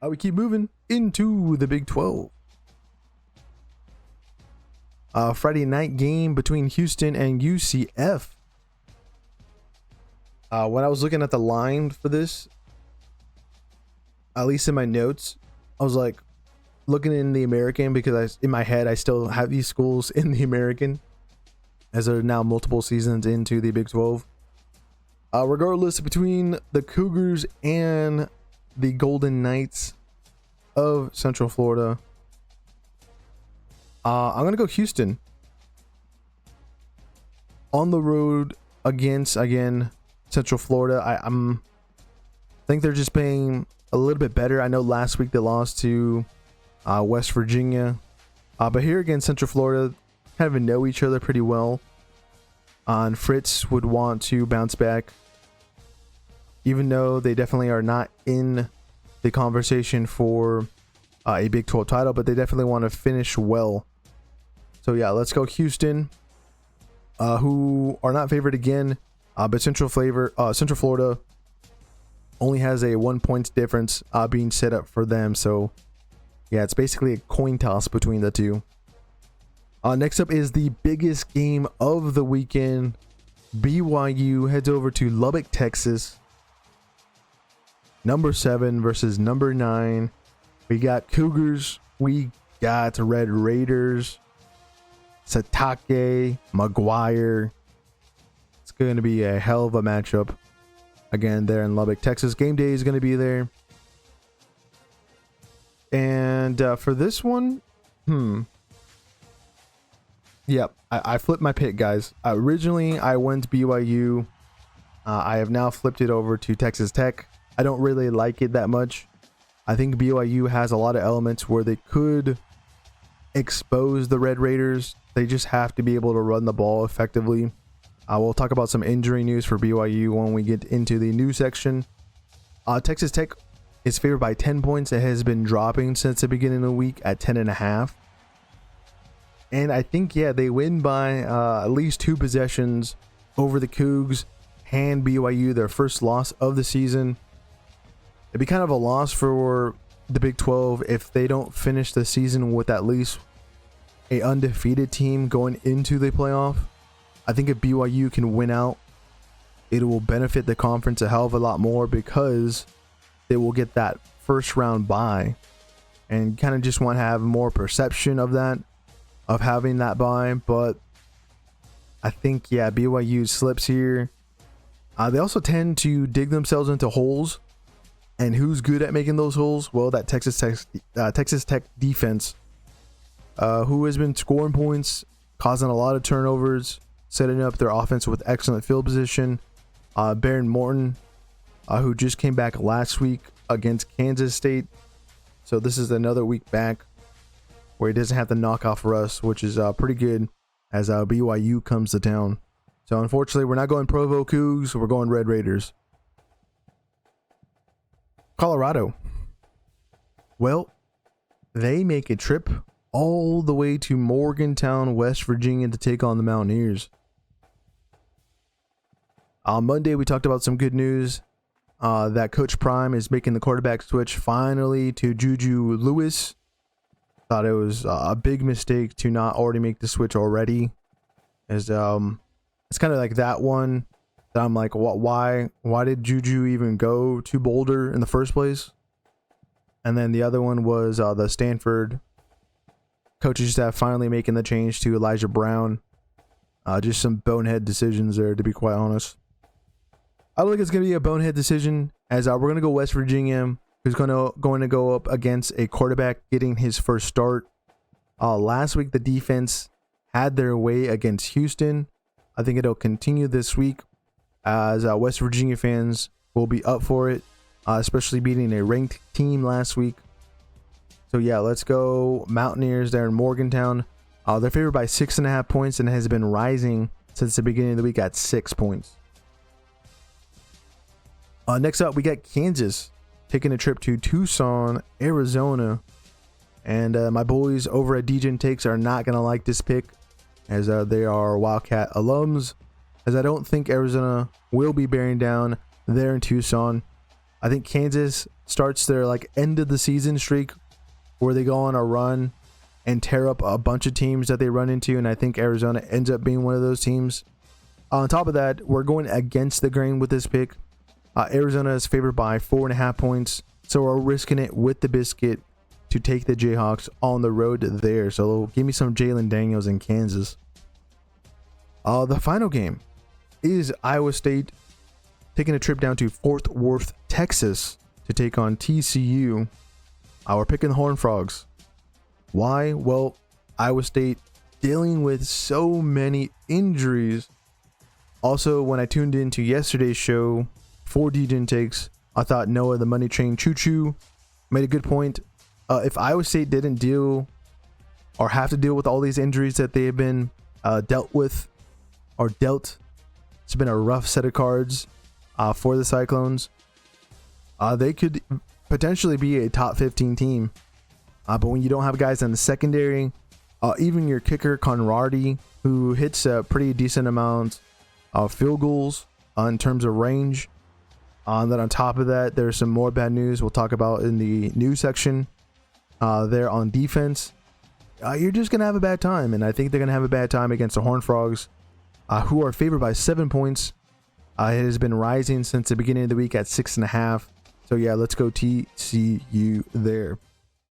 We keep moving into the Big 12. Friday night game between Houston and UCF. When I was looking at the line for this, at least in my notes, I was like looking in the American because in my head I still have these schools in the American as there are now multiple seasons into the Big 12. Regardless, between the Cougars and the Golden Knights of Central Florida, I'm gonna go Houston on the road against, again, Central Florida. I think they're just playing a little bit better. I know last week they lost to West Virginia, but here against Central Florida, kind of know each other pretty well. And Fritz would want to bounce back, even though they definitely are not in the conversation for a Big 12 title, but they definitely want to finish well. So yeah, let's go Houston, who are not favored again, but Central Florida only has a 1 point difference being set up for them. So yeah, it's basically a coin toss between the two. Next up is the biggest game of the weekend. BYU heads over to Lubbock, Texas. Number 7 versus number 9. We got Cougars. We got Red Raiders. Satake, McGuire. It's going to be a hell of a matchup. Again, there in Lubbock, Texas. Game day is going to be there. And for this one, yep, I flipped my pick, guys. Originally, I went BYU. I have now flipped it over to Texas Tech. I don't really like it that much. I think BYU has a lot of elements where they could expose the Red Raiders. They just have to be able to run the ball effectively. We'll talk about some injury news for BYU when we get into the news section. Texas Tech is favored by 10 points. It has been dropping since the beginning of the week at 10.5. And I think, yeah, they win by at least 2 possessions over the Cougs. Hand BYU their first loss of the season. It'd be kind of a loss for the Big 12 if they don't finish the season with at least a undefeated team going into the playoff. I think if BYU can win out, it will benefit the conference a hell of a lot more because they will get that first round bye and kind of just want to have more perception of that, of having that bye. But I think, yeah, BYU slips here. They also tend to dig themselves into holes. And who's good at making those holes? Well, that Texas Tech defense, who has been scoring points, causing a lot of turnovers, setting up their offense with excellent field position. Baron Morton, who just came back last week against Kansas State. So this is another week back where he doesn't have to knock off Russ, which is pretty good as BYU comes to town. So unfortunately, we're not going Provo Cougs. We're going Red Raiders. Colorado. Well, they make a trip all the way to Morgantown, West Virginia to take on the Mountaineers. On Monday, we talked about some good news that Coach Prime is making the quarterback switch finally to Juju Lewis. Thought it was a big mistake to not already make the switch already. As it's kind of like that one that I'm like, why did Juju even go to Boulder in the first place? And then the other one was the Stanford coaching staff finally making the change to Elijah Brown. Just some bonehead decisions there, to be quite honest. I don't think it's going to be a bonehead decision, as we're going to go West Virginia, who's going to go up against a quarterback getting his first start. Last week, the defense had their way against Houston. I think it'll continue this week, as West Virginia fans will be up for it, especially beating a ranked team last week. So yeah, let's go Mountaineers there in Morgantown. They're favored by 6.5 points and has been rising since the beginning of the week at 6 points. Next up, we got Kansas taking a trip to Tucson, Arizona. And my boys over at DGen Takes are not going to like this pick, as they are Wildcat alums, as I don't think Arizona will be bearing down there in Tucson. I think Kansas starts their like end of the season streak where they go on a run and tear up a bunch of teams that they run into, and I think Arizona ends up being one of those teams. On top of that, we're going against the grain with this pick. Arizona is favored by 4.5 points, so we're risking it with the biscuit to take the Jayhawks on the road there. So give me some Jalen Daniels in Kansas. The final game is Iowa State taking a trip down to Fort Worth, Texas to take on TCU. We're picking the Horned Frogs. Why? Well, Iowa State dealing with so many injuries. Also, when I tuned into yesterday's show for DJ Takes, I thought Noah the Money Train Choo Choo made a good point. If Iowa State didn't deal or have to deal with all these injuries that they have been dealt with or dealt, it's been a rough set of cards for the Cyclones. They could potentially be a top 15 team. But when you don't have guys in the secondary, even your kicker Conradi, who hits a pretty decent amount of field goals in terms of range. Then on top of that, there's some more bad news we'll talk about in the news section. There on defense, you're just going to have a bad time. And I think they're going to have a bad time against the Horned Frogs, who are favored by 7 points. It has been rising since the beginning of the week at 6.5. So yeah, let's go TCU there.